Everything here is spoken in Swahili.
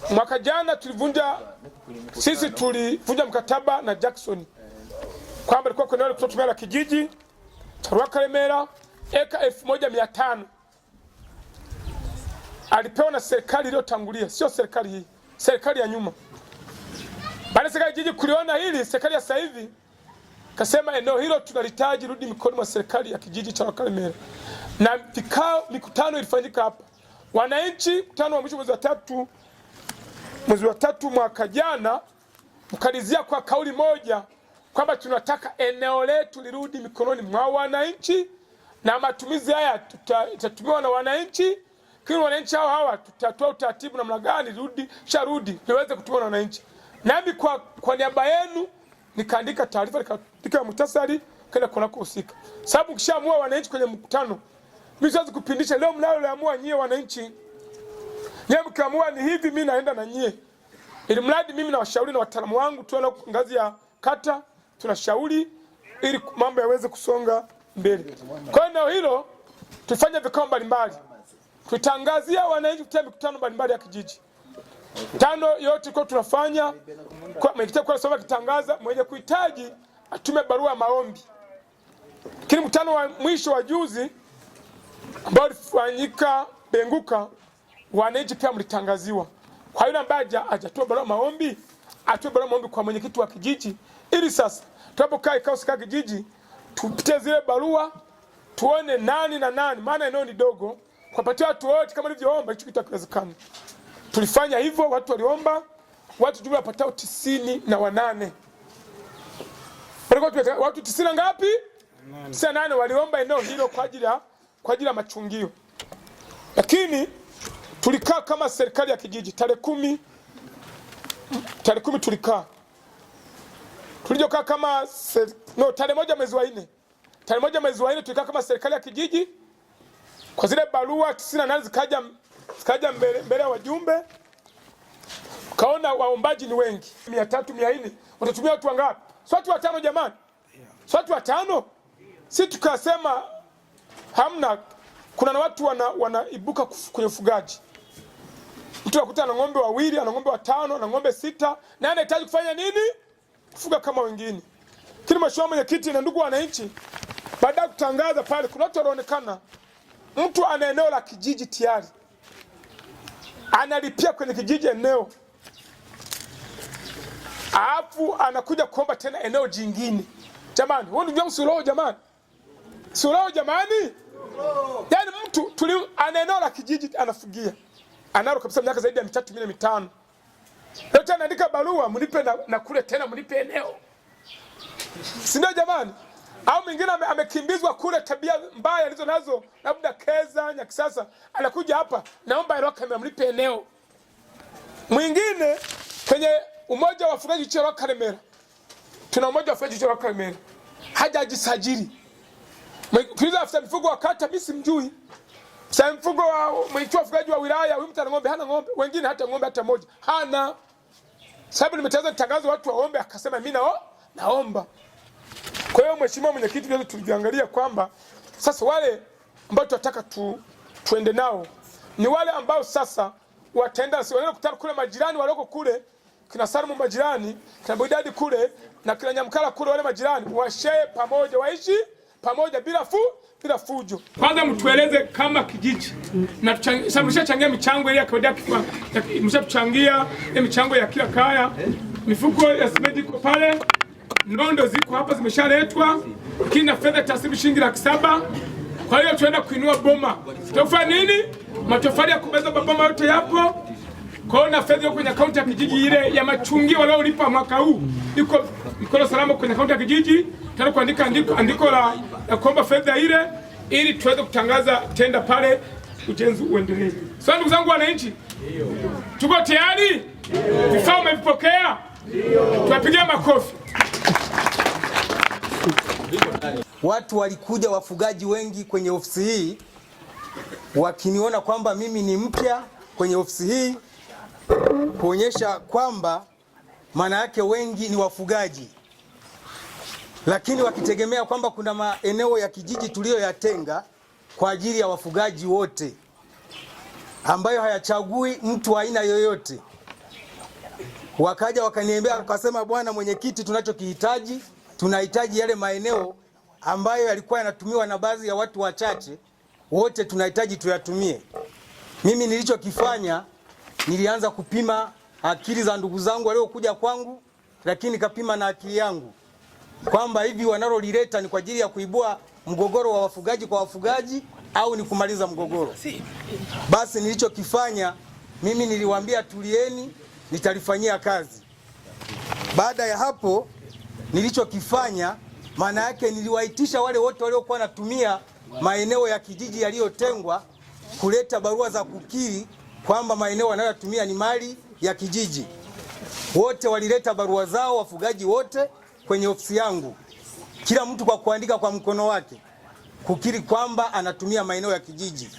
Mwaka jana sisi tulivunja mkataba na Jackson kwamba alikuwa kuna wale kutoka la kijiji cha Rwakaremera eka 1500 alipewa na serikali iliyotangulia, sio serikali hii, serikali ya nyuma. Baada ya serikali jiji kuliona hili, serikali ya sasa hivi kasema eneo hilo tunalihitaji rudi mikono mwa serikali ya kijiji cha Rwakaremera. Na mikutano ilifanyika hapa. Wananchi mkutano wa mwisho mwezi wa tatu mwaka jana mkalizia kwa kauli moja kwamba tunataka eneo letu lirudi mikononi mwa wananchi na matumizi haya tutatumiwa na wananchi. Kile wananchi hawa tutatoa utaratibu namna gani rudi liweze kutumiwa na wananchi. Nami kwa niaba yenu nikaandika taarifa, nikaandika muhtasari kana kuna kuhusika. Sababu kishaamua wananchi kwenye mkutano, mimi siwezi kupindisha leo mnaloamua nyie wananchi. Nyie mkiamua ni hivi, mimi naenda na nyie. Ili mradi mimi na washauri na wataalamu wangu tuone ngazi ya kata tunashauri ili mambo yaweze kusonga mbele. Kwa hiyo hilo tufanye vikao mbalimbali. Tutangazia wananchi kutia mikutano mbalimbali ya kijiji. Tano yote kwa tunafanya kwa mwenyekiti kwa sababu kitangaza mwenye kuhitaji atume barua maombi. Kile mkutano wa mwisho wa juzi ambao ulifanyika Benguka, wananchi pia mlitangaziwa. Kwa hiyo ambaye hajatoa barua maombi, atoe barua maombi kwa mwenyekiti wa kijiji ili sasa tunapokaa ikao sika kijiji tupitie zile barua tuone nani na nani, maana eneo ni dogo, kwa patia watu wote kama nilivyoomba hicho kitakiwezekana. Tulifanya hivyo, watu waliomba, watu jumla wapatao 98. Watu 90 ngapi? 98 waliomba eneo hilo kwa ajili ya machungio. Lakini tulikaa kama serikali ya kijiji tarehe 10 tulikaa. Tulijokaa kama tarehe 1 mwezi wa 4. Tarehe 1 mwezi wa 4 tulikaa kama serikali ya kijiji. Kwa zile barua 98 zikaja mbele ya wajumbe. Kaona waombaji ni wengi. 300, 400. Watatumia watu wangapi? Sio watu 5 jamani. Sio watu 5. Sisi tukasema hamna, kuna na watu wanaibuka kwenye ufugaji. Mtu anakuta na ng'ombe 2, ana ng'ombe 5, ana ng'ombe 6, na anahitaji kufanya nini? Kufuga kama wengine. Kile mheshimiwa mwenyekiti na ndugu wananchi, baada ya kutangaza pale kuna watu wanaonekana mtu ana eneo la kijiji tayari, analipia kwenye kijiji eneo, alafu anakuja kuomba tena eneo jingine. Jamani, huo ndio suluhu jamani. Suluhu jamani. Yaani mtu ana eneo la kijiji anafugia. Analo kabisa miaka zaidi ya 3 4 5. Leo tena andika barua mnipe na kule tena mnipe eneo. Si ndio jamani? Au mwingine amekimbizwa kule, tabia mbaya alizo nazo, labda Keza Nyakisasa, anakuja hapa naomba Rwakaremera mnipe eneo. Mwingine kwenye umoja wa wafugaji cha Rwakaremera, tuna umoja wa wafugaji cha Rwakaremera, hajajisajili. Kiuliza afisa mifugo wa kata mimi simjui. Sasa mfugo wa mwenyekiti wa wafugaji wa wilaya, huyu mtu ana ng'ombe, hana ng'ombe, wengine hata ng'ombe hata moja hana. Sababu nimetangaza tangazo watu waombe, akasema mimi naomba. Kwa hiyo mheshimiwa mwenyekiti, leo tuliangalia kwamba sasa wale ambao tunataka tuende nao ni wale ambao sasa wataenda kukutana kule majirani walioko kule, kina Salmu majirani, kina Boidadi kule na kina Nyamkala kule, wale majirani washare pamoja, waishi pamoja bila fujo. Kwanza mtueleze kama kijiji na mshachangia michango ile ya kawaida, mshachangia ile michango ya kila kaya, mifuko ya simenti iko pale, nondo ziko hapa zimeshaletwa, kina fedha taslimu shilingi 700,000. Kwa hiyo tunaenda kuinua boma. Tutafanya nini? Matofali ya kubeza boma yote yapo. Kwa hiyo na fedha kwenye akaunti ya kijiji ile ya machungio waliolipa mwaka huu iko mikono salama kwenye akaunti ya kijiji. Tena kuandika andiko la kuomba fedha ile ili tuweze kutangaza tenda pale, ujenzi uendelee. Sasa ndugu zangu wananchi, tuko tayari? Vifaa umevipokea? Tuwapigie makofi. Watu walikuja, wafugaji wengi kwenye ofisi hii, wakiniona kwamba mimi ni mpya kwenye ofisi hii, kuonyesha kwamba maana yake wengi ni wafugaji, lakini wakitegemea kwamba kuna maeneo ya kijiji tuliyoyatenga kwa ajili ya wafugaji wote, ambayo hayachagui mtu aina yoyote. Wakaja wakaniambia, wakasema, bwana mwenyekiti, tunahitaji yale maeneo ambayo yalikuwa yanatumiwa na baadhi ya watu wachache, wote tunahitaji tuyatumie. Mimi nilichokifanya, nilianza kupima akili za ndugu zangu waliokuja kwangu, lakini kapima na akili yangu kwamba hivi wanalolileta ni kwa ajili ya kuibua mgogoro wa wafugaji kwa wafugaji au ni kumaliza mgogoro. Basi nilichokifanya mimi, niliwaambia tulieni, nitalifanyia kazi. Baada ya hapo nilichokifanya, maana yake niliwaitisha wale wote waliokuwa wanatumia maeneo ya kijiji yaliyotengwa kuleta barua za kukiri kwamba maeneo wanayotumia ni mali ya kijiji. Wote walileta barua zao, wafugaji wote kwenye ofisi yangu, kila mtu kwa kuandika kwa mkono wake kukiri kwamba anatumia maeneo ya kijiji.